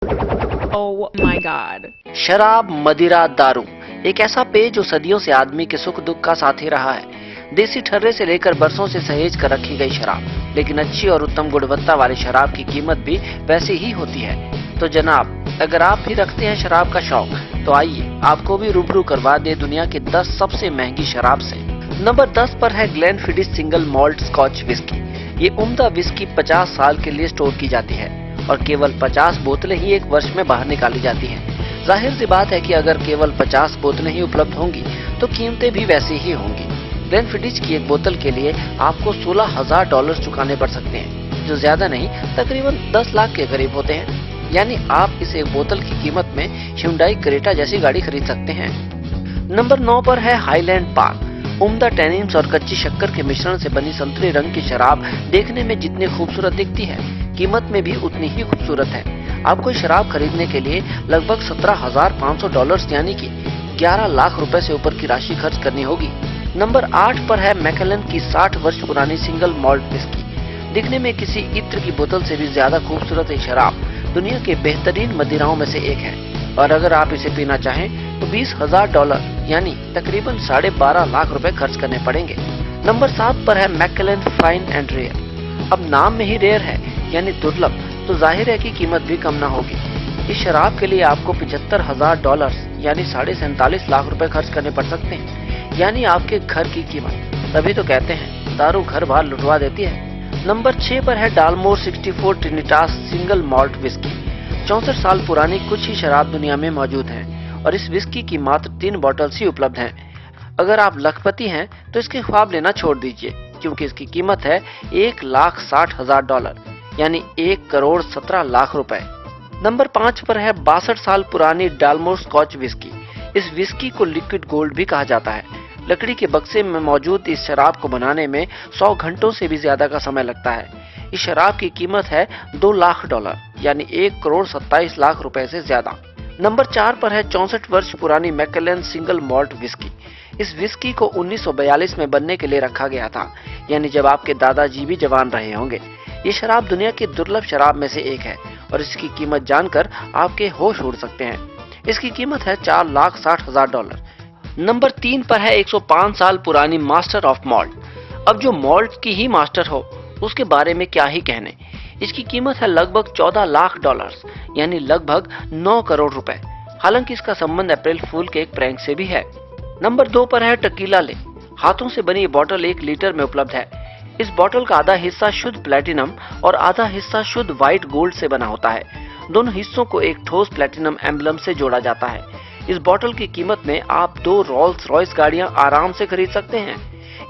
Oh my God. शराब, मदिरा, दारू एक ऐसा पेय जो सदियों से आदमी के सुख दुख का साथी रहा है। देसी ठर्रे से लेकर बरसों से सहेज कर रखी गई शराब, लेकिन अच्छी और उत्तम गुणवत्ता वाली शराब की कीमत भी वैसी ही होती है। तो जनाब, अगर आप भी रखते हैं शराब का शौक, तो आइए आपको भी रूबरू करवा दे दुनिया की 10 सबसे महंगी शराब से। नंबर 10 पर है ग्लेनफिडिस सिंगल मॉल्ट स्कॉच विस्की। ये उम्दा विस्की 50 साल के लिए स्टोर की जाती है और केवल 50 बोतलें ही एक वर्ष में बाहर निकाली जाती हैं। जाहिर सी बात है कि अगर केवल 50 बोतलें ही उपलब्ध होंगी तो कीमतें भी वैसी ही होंगी। ग्लेनफिडिस की एक बोतल के लिए आपको $16,000 चुकाने पड़ सकते हैं, जो ज्यादा नहीं तकरीबन 10 लाख के करीब होते हैं। यानी आप इस एक बोतल की कीमत में Hyundai क्रेटा जैसी गाड़ी खरीद सकते हैं। नंबर 9 पर है हाईलैंड पार्क। उम्दा टैनिन्स और कच्ची शक्कर के मिश्रण से बनी संतरे रंग की शराब देखने में जितनी खूबसूरत दिखती है, कीमत में भी उतनी ही खूबसूरत है। आपको शराब खरीदने के लिए लगभग $17,500 यानी कि 11 लाख रुपए से ऊपर की राशि खर्च करनी होगी। नंबर 8 पर है मैकेलन की 60 वर्ष पुरानी सिंगल मॉल्ट विस्की। दिखने में किसी इत्र की बोतल से भी ज्यादा खूबसूरत ये शराब दुनिया के बेहतरीन मदिराओं में से एक है, और अगर आप इसे पीना चाहें तो $20,000 यानी तकरीबन 12.5 लाख रुपए खर्च करने पड़ेंगे। नंबर 7 पर है मैकेलन फाइन एंड रेयर। अब नाम में ही रेयर है यानी दुर्लभ, तो जाहिर है कि कीमत भी कम ना होगी। इस शराब के लिए आपको $75,000 यानी 47.5 लाख रुपए खर्च करने पड़ सकते हैं, यानी आपके घर की कीमत। तभी तो कहते हैं दारू घर बार लुटवा देती है। नंबर 6 पर है डालमोर 64 ट्रिनिटास सिंगल मॉल्ट विस्की। 64 साल पुरानी कुछ ही शराब दुनिया में मौजूद है और इस विस्की की मात्र 3 बॉटल्स ही उपलब्ध हैं। अगर आप लखपति हैं तो इसके ख्वाब लेना छोड़ दीजिए, क्योंकि इसकी कीमत है $1,60,000 यानी 1,17 लाख रुपए। नंबर 5 पर है 62 साल पुरानी डालमोर स्कॉच विस्की। इस विस्की को लिक्विड गोल्ड भी कहा जाता है। लकड़ी के बक्से में मौजूद इस शराब को बनाने में 100 घंटों से भी ज्यादा का समय लगता है। इस शराब की कीमत है $2 लाख यानी 1,27 लाख रुपए से ज्यादा। नंबर 4 पर है 64 वर्ष पुरानी मैकेलन सिंगल मॉल्ट विस्की। इस विस्की को 1942 में बनने के लिए रखा गया था, यानी जब आपके दादाजी भी जवान रहे होंगे। ये शराब दुनिया की दुर्लभ शराब में से एक है और इसकी कीमत जानकर आपके होश उड़ सकते हैं। इसकी कीमत है $4,60,000। नंबर 3 पर है 105 साल पुरानी मास्टर ऑफ मॉल्ट। अब जो मॉल्ट की ही मास्टर हो उसके बारे में क्या ही कहने। इसकी कीमत है लगभग $14 लाख यानी लगभग 9 करोड़ रुपए। हालांकि इसका संबंध अप्रैल फूल के एक प्रैंक से भी है। नंबर 2 पर है टकीला ले। हाथों से बनी ये बोतल 1 लीटर में उपलब्ध है। इस बोतल का आधा हिस्सा शुद्ध प्लेटिनम और आधा हिस्सा शुद्ध व्हाइट गोल्ड से बना होता है। दोनों हिस्सों को एक ठोस प्लेटिनम एम्बलम से जोड़ा जाता है। इस बोतल की कीमत में आप 2 रोल्स रॉयस गाड़ियां आराम से खरीद सकते हैं।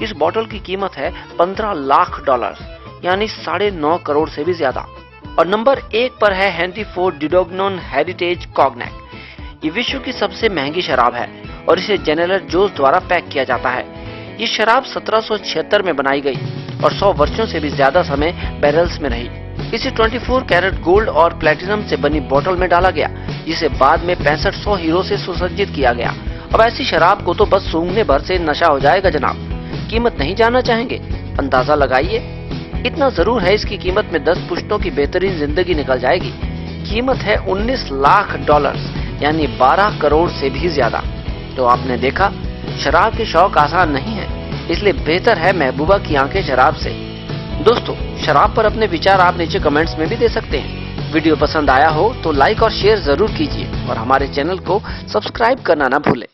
इस बोतल की कीमत है $15 लाख यानी 9.5 करोड़ से भी ज्यादा। और नंबर 1 पर है हेनरी फोर्ड डिडोग्नोन हेरिटेज कॉग्नैक। ये विश्व की सबसे महंगी शराब है और इसे जनरल जोस द्वारा पैक किया जाता है। ये शराब 1776 में बनाई गई और 100 वर्षों से भी ज्यादा समय बैरल्स में रही। इसे 24 कैरेट गोल्ड और प्लेटिनम से बनी बोतल में डाला गया, जिसे बाद में 6500 हीरो से सुसज्जित किया गया। अब ऐसी शराब को तो बस सूंघने भर से नशा हो जाएगा जनाब। कीमत नहीं जानना चाहेंगे? अंदाजा लगाइए। इतना जरूर है इसकी कीमत में 10 पुश्तों की बेहतरीन जिंदगी निकल जाएगी। कीमत है $19 लाख यानी 12 करोड़ से भी ज्यादा। तो आपने देखा, शराब के शौक आसान नहीं है, इसलिए बेहतर है महबूबा की आंखें शराब से। दोस्तों, शराब पर अपने विचार आप नीचे कमेंट्स में भी दे सकते हैं। वीडियो पसंद आया हो तो लाइक और शेयर जरूर कीजिए और हमारे चैनल को सब्सक्राइब करना ना भूलें।